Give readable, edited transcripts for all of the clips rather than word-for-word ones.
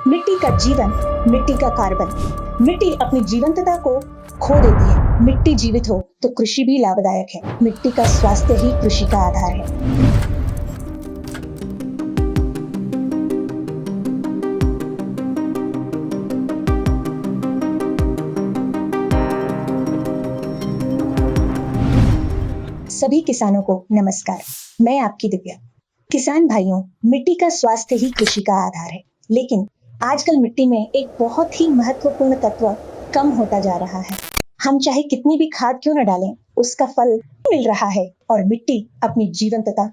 मिट्टी का जीवन, मिट्टी का कार्बन। मिट्टी अपनी जीवंतता को खो देती है। मिट्टी जीवित हो तो कृषि भी लाभदायक है। मिट्टी का स्वास्थ्य ही कृषि का आधार है। सभी किसानों को नमस्कार। मैं आपकी दिव्या। किसान भाइयों, मिट्टी का स्वास्थ्य ही कृषि का आधार है, लेकिन आजकल मिट्टी में एक बहुत ही महत्वपूर्ण तत्व कम होता जा रहा है। हम चाहे कितनी भी खाद क्यों न डालें, उसका फल मिल रहा है और मिट्टी अपनी जीवंतता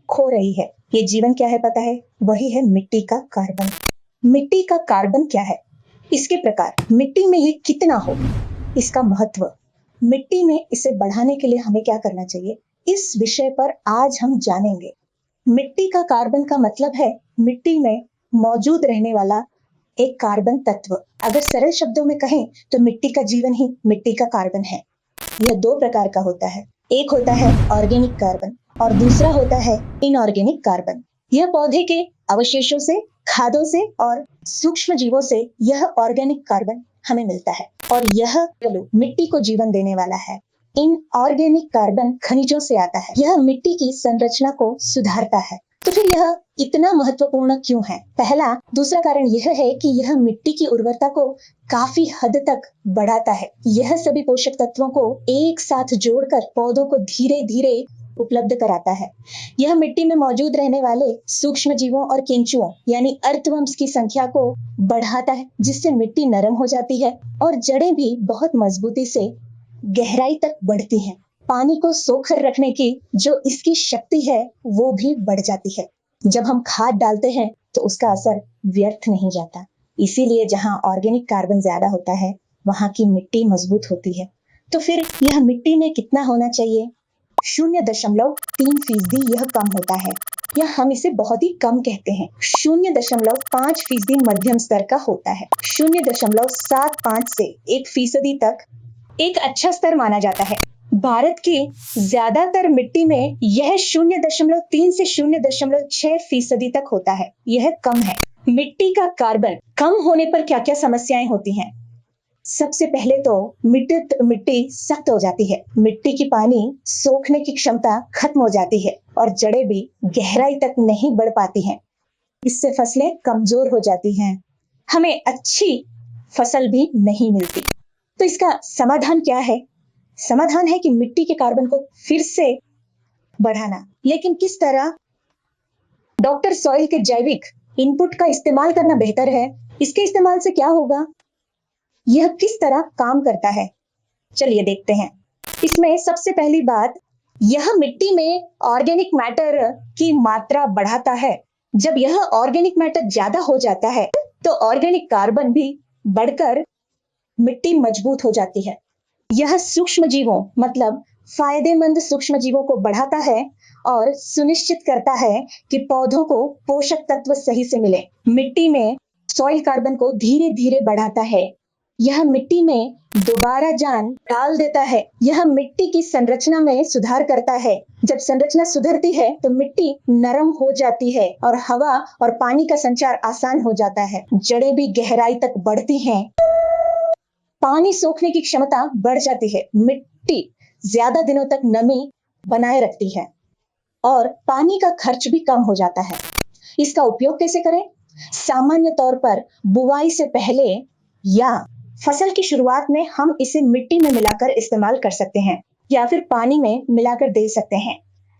खो रही है। ये जीवन क्या है पता है? वही है मिट्टी का कार्बन। मिट्टी का कार्बन क्या है? इसके प्रकार, मिट्टी में ये कितना हो, इसका महत्व, मिट्टी में इसे बढ़ाने के लिए हमें क्या करना चाहिए, इस विषय पर आज हम जानेंगे। मिट्टी का कार्बन का मतलब है मिट्टी में मौजूद रहने वाला एक कार्बन तत्व। अगर सरल शब्दों में कहें तो मिट्टी का जीवन ही मिट्टी का कार्बन है। यह दो प्रकार का होता है। एक होता है ऑर्गेनिक कार्बन और दूसरा होता है इनऑर्गेनिक कार्बन। यह पौधे के अवशेषों से, खादों से और सूक्ष्म जीवों से यह ऑर्गेनिक कार्बन हमें मिलता है और यह मिट्टी को जीवन देने वाला है। इनऑर्गेनिक कार्बन खनिजों से आता है। यह मिट्टी की संरचना को सुधारता है। तो फिर यह इतना महत्वपूर्ण क्यों है? पहला, दूसरा कारण यह है कि यह मिट्टी की उर्वरता को काफी हद तक बढ़ाता है। यह सभी पोषक तत्वों को एक साथ जोड़कर पौधों को धीरे धीरे उपलब्ध कराता है। यह मिट्टी में मौजूद रहने वाले सूक्ष्म जीवों और केंचुओं यानी अर्थवर्म्स की संख्या को बढ़ाता है, जिससे मिट्टी नरम हो जाती है और जड़ें भी बहुत मजबूती से गहराई तक बढ़ती हैं। पानी को सोख कर रखने की जो इसकी शक्ति है वो भी बढ़ जाती है। जब हम खाद डालते हैं तो उसका असर व्यर्थ नहीं जाता। इसीलिए जहाँ ऑर्गेनिक कार्बन ज्यादा होता है वहाँ की मिट्टी मजबूत होती है। तो फिर यह मिट्टी में कितना होना चाहिए? 0.3% यह कम होता है, या हम इसे बहुत ही कम कहते हैं। 0.5% मध्यम स्तर का होता है। 0.75 से 1% तक एक अच्छा स्तर माना जाता है। भारत की ज्यादातर मिट्टी में यह 0.3 से 0.6% तक होता है। यह कम है। मिट्टी का कार्बन कम होने पर क्या क्या समस्याएं होती हैं? सबसे पहले तो मिट्टी सख्त हो जाती है। मिट्टी की पानी सोखने की क्षमता खत्म हो जाती है और जड़ें भी गहराई तक नहीं बढ़ पाती हैं। इससे फसलें कमजोर हो जाती हैं। हमें अच्छी फसल भी नहीं मिलती। तो इसका समाधान क्या है? समाधान है कि मिट्टी के कार्बन को फिर से बढ़ाना। लेकिन किस तरह? डॉक्टर सॉइल के जैविक इनपुट का इस्तेमाल करना बेहतर है। इसके इस्तेमाल से क्या होगा? यह किस तरह काम करता है, चलिए देखते हैं। इसमें सबसे पहली बात, यह मिट्टी में ऑर्गेनिक मैटर की मात्रा बढ़ाता है। जब यह ऑर्गेनिक मैटर ज्यादा हो जाता है तो ऑर्गेनिक कार्बन भी बढ़कर मिट्टी मजबूत हो जाती है। यह सूक्ष्म जीवों मतलब फायदेमंद सूक्ष्म जीवों को बढ़ाता है और सुनिश्चित करता है कि पौधों को पोषक तत्व सही से मिले। मिट्टी में सॉइल कार्बन को धीरे धीरे बढ़ाता है। यह मिट्टी में दोबारा जान डाल देता है। यह मिट्टी की संरचना में सुधार करता है। जब संरचना सुधरती है तो मिट्टी नरम हो जाती है और हवा और पानी का संचार आसान हो जाता है। जड़ें भी गहराई तक बढ़ती हैं। पानी सोखने की क्षमता बढ़ जाती है। मिट्टी ज्यादा दिनों तक नमी बनाए रखती है और पानी का खर्च भी कम हो जाता है। इसका उपयोग कैसे करें? सामान्य तौर पर बुआई से पहले या फसल की शुरुआत में हम इसे मिट्टी में मिलाकर इस्तेमाल कर सकते हैं या फिर पानी में मिलाकर दे सकते हैं।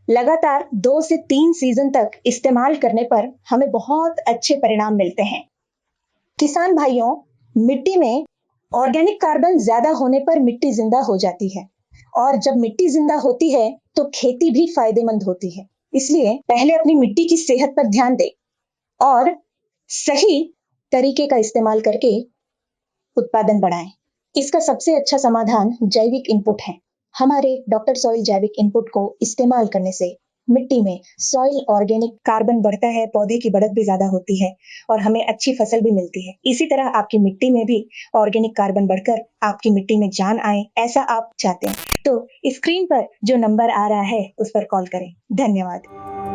लगातार 2 से 3 सीजन तक इस्तेमाल करने पर हमें बहुत अच्छे परिणाम मिलते हैं। किसान भाइयों, मिट्टी में ऑर्गेनिक कार्बन ज्यादा होने पर मिट्टी जिंदा हो जाती है और जब मिट्टी जिंदा होती है तो खेती भी फायदेमंद होती है। इसलिए पहले अपनी मिट्टी की सेहत पर ध्यान दें और सही तरीके का इस्तेमाल करके उत्पादन बढ़ाएं। इसका सबसे अच्छा समाधान जैविक इनपुट है। हमारे डॉक्टर सॉइल जैविक इनपुट को इस्तेमाल करने से मिट्टी में सॉइल ऑर्गेनिक कार्बन बढ़ता है, पौधे की बढ़त भी ज्यादा होती है और हमें अच्छी फसल भी मिलती है। इसी तरह आपकी मिट्टी में भी ऑर्गेनिक कार्बन बढ़कर आपकी मिट्टी में जान आए, ऐसा आप चाहते हैं तो स्क्रीन पर जो नंबर आ रहा है उस पर कॉल करें। धन्यवाद।